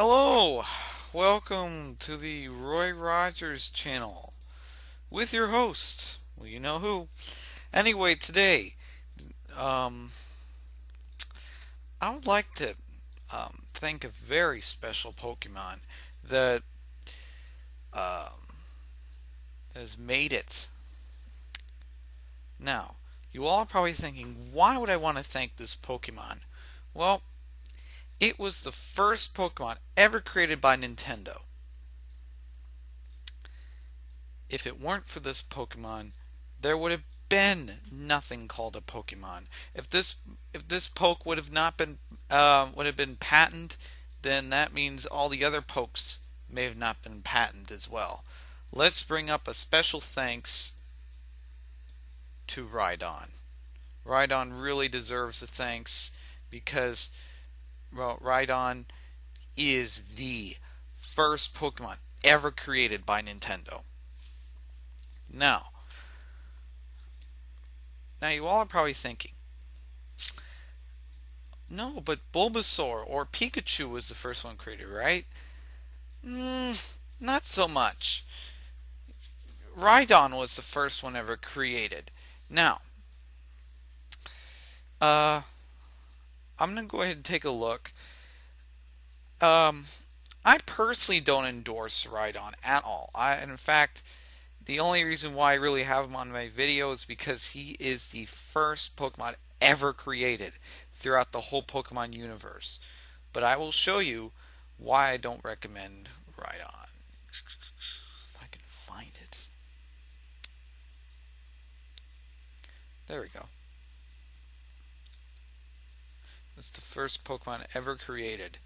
Hello, welcome to the Roy Rogers channel with your host. Well, you know who. Anyway, today, um, I would like to thank a very special Pokemon that um, has made it. Now, you all are probably thinking, why would I want to thank this Pokemon? Well, it was the first Pokemon ever created by Nintendo. If it weren't for this Pokemon, there would have been nothing called a Pokemon. If this poke would have not been would have been patented, then that means all the other pokes may have not been patented as well. Let's bring up a special thanks to Rhydon. Rhydon really deserves a thanks because, well, Rhydon is the first Pokemon ever created by Nintendo. Now, now you all are probably thinking, no, but Bulbasaur or Pikachu was the first one created, right? Not so much. Rhydon was the first one ever created. Now, uh, I'm gonna go ahead and take a look. Um, I personally don't endorse Rhydon at all. In fact, the only reason why I really have him on my video is because he is the first Pokemon ever created throughout the whole Pokemon universe. But I will show you why I don't recommend Rhydon. If I can find it. There we go. It's the first Pokemon ever created.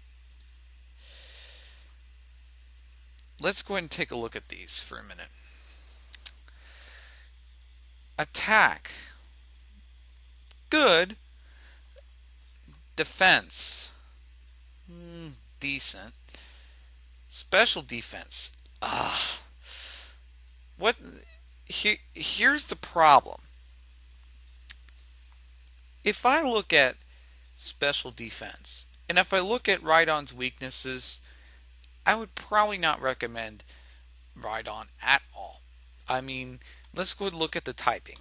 Let's go ahead and take a look at these for a minute. Attack. Good. Defense. Decent. Special defense. What? Here's the problem. If I look at special defense, and if I look at Rhydon's weaknesses, I would probably not recommend Rhydon at all. I mean, let's go and look at the typing.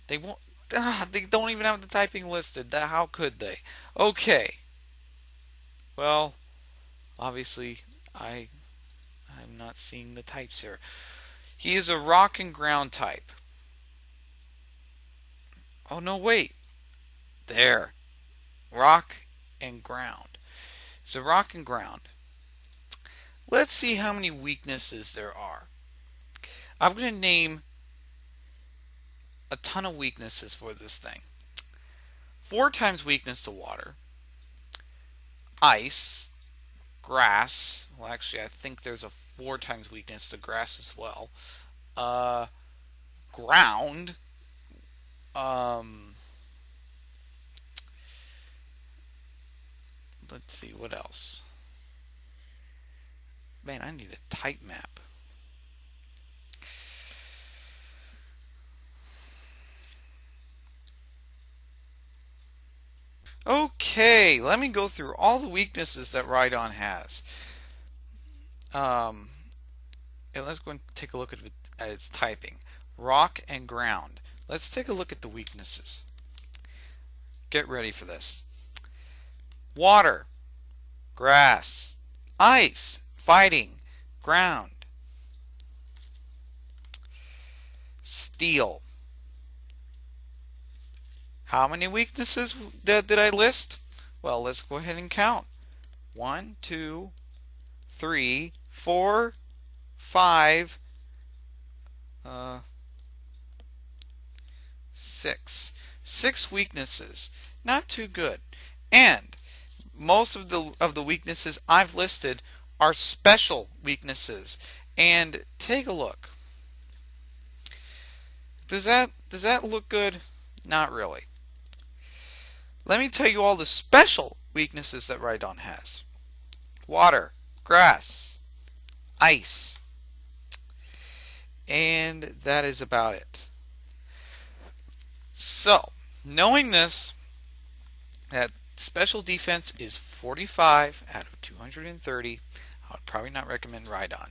They won't. They don't even have the typing listed. How could they? Okay. Well, obviously, I'm not seeing the types here. He is a rock and ground type. Oh no, wait. There. Rock and ground. It's a rock and ground. Let's see how many weaknesses there are. I'm going to name a ton of weaknesses for this thing. 4 times weakness to water, ice, grass. Well, actually, I think there's a 4 times weakness to grass as well. Ground. Let's see what else. Man, I need a type map. Okay, let me go through all the weaknesses that Rhydon has. And let's go and take a look at its typing. Rock and ground. Let's take a look at the weaknesses. Get ready for this. Water, grass, ice, fighting, ground. Steel. How many weaknesses did I list? Well, let's go ahead and count. 1, 2, 3, 4, 5, 6. 6 weaknesses. Not too good. And most of the weaknesses I've listed are special weaknesses. And take a look. Does that look good? Not really. Let me tell you all the special weaknesses that Rhydon has. Water, grass, ice, and that is about it. So, knowing this, that special defense is 45 out of 230. I would probably not recommend Rhydon.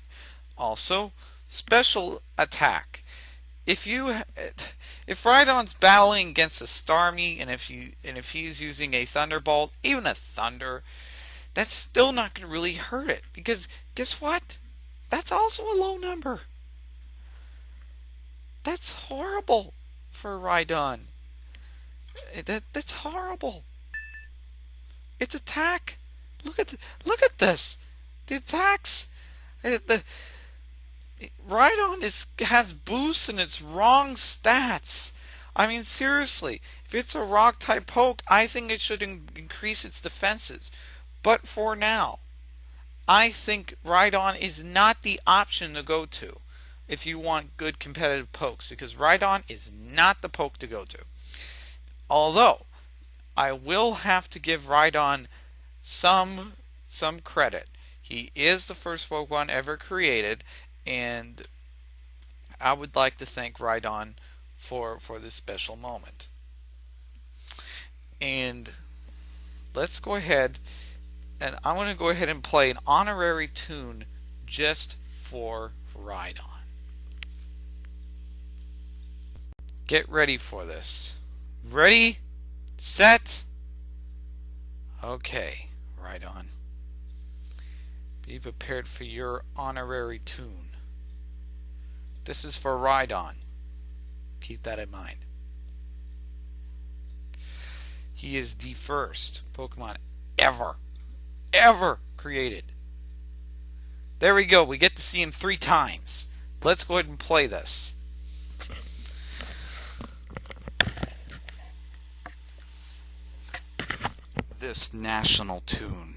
Also, special attack. If Rhydon's battling against a Starmie, and if he's using a Thunderbolt, even a Thunder, that's still not going to really hurt it, because guess what? That's also a low number. That's horrible for Rhydon. That's horrible. Its attack. Look at this. The attacks. Rhydon has boosts and it's wrong stats. I mean, seriously, if it's a rock type poke, I think it should increase its defenses. But for now, I think Rhydon is not the option to go to if you want good competitive pokes, because Rhydon is not the poke to go to. Although I will have to give Rhydon some credit. He is the first Pokemon ever created, and I would like to thank Rhydon for this special moment. And let's go ahead, and I'm going to go ahead and play an honorary tune just for Rhydon. Get ready for this. Ready, set, okay, Rhydon. Be prepared for your honorary tune. This is for Rhydon. Keep that in mind. He is the first Pokemon ever created. There we go. We get to see him 3 times. Let's go ahead and play this. This national tune.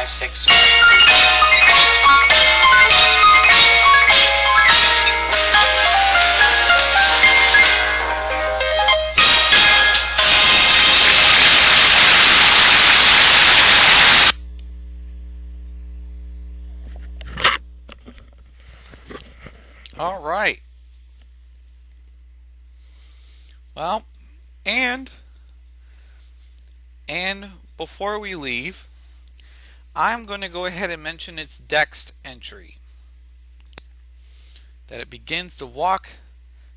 Six. All right. Well, and before we leave, I'm going to go ahead and mention its Dex entry. that it begins to walk.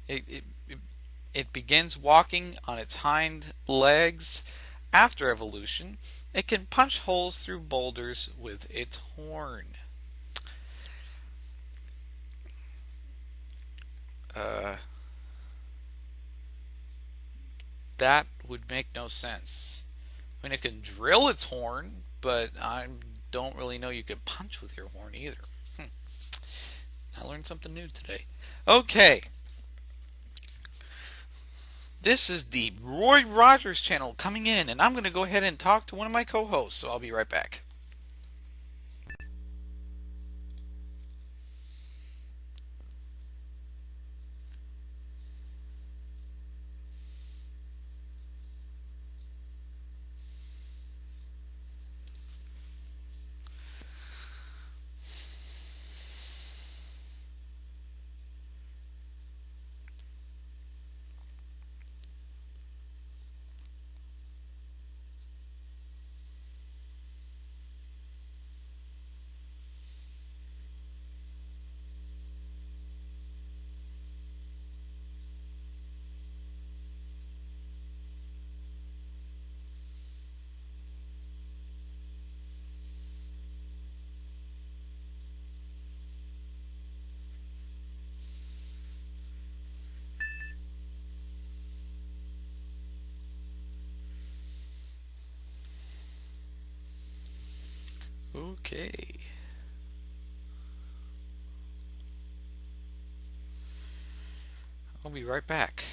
It begins walking on its hind legs. After evolution, it can punch holes through boulders with its horn. Uh, that would make no sense. I mean, it can drill its horn, but I don't really know you can punch with your horn either. Hmm. I learned something new today. Okay, this is the Roy Rogers channel coming in, and I'm going to go ahead and talk to one of my co-hosts, so I'll be right back. Okay, I'll be right back.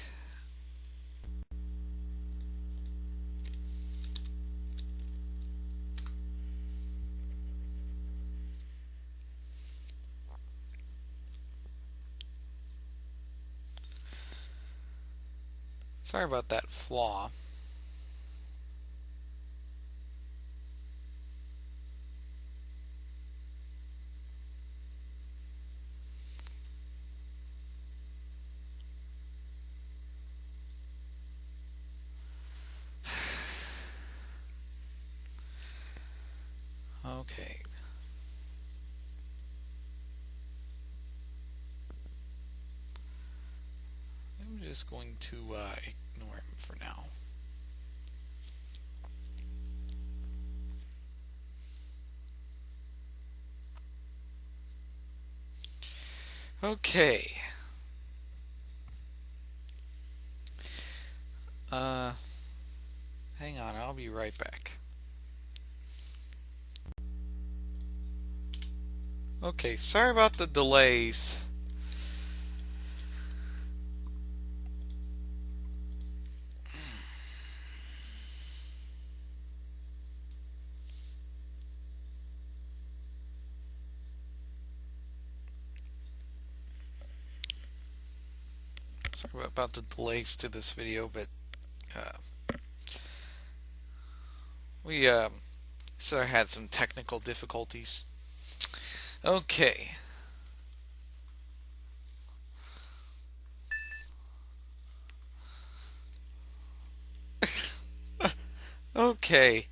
Sorry about that flaw. Okay, I'm just going to ignore him for now. Okay. Uh, Hang on, I'll be right back. Okay, sorry about the delays. Sorry about the delays to this video, but uh, we sort of had some technical difficulties. Okay. Okay.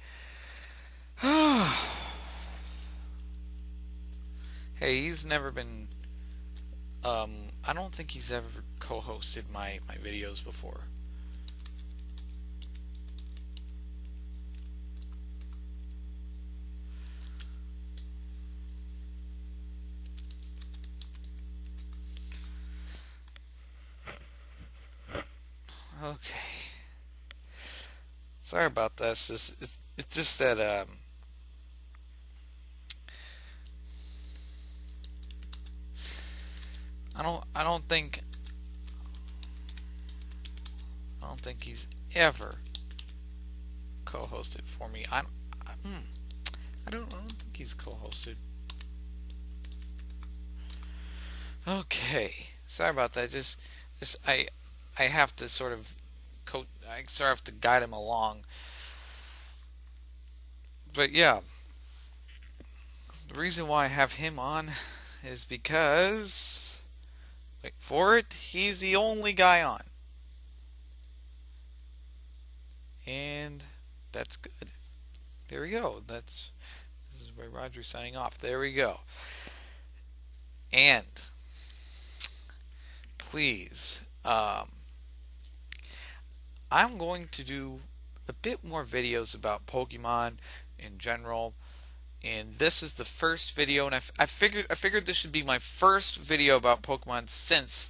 Hey, he's never been. I don't think he's ever co-hosted my videos before. Okay. Sorry about this. It's just that I don't think he's ever co-hosted for me. I don't think he's co-hosted. Okay, sorry about that. Just I have to sort of I sort of have to guide him along. But yeah, the reason why I have him on is because wait for it, he's the only guy on, and that's good. There we go. This is Ray Rogers signing off. There we go. And please. I'm going to do a bit more videos about Pokemon in general, and this is the first video. And I figured this should be my first video about Pokemon since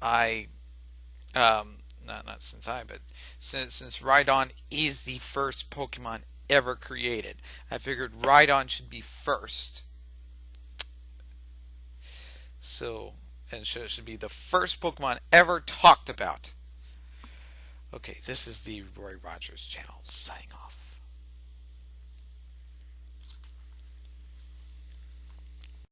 I not since I but since Rhydon is the first Pokemon ever created. I figured Rhydon should be first. So, and should be the first Pokemon ever talked about. Okay, this is the Roy Rogers channel signing off.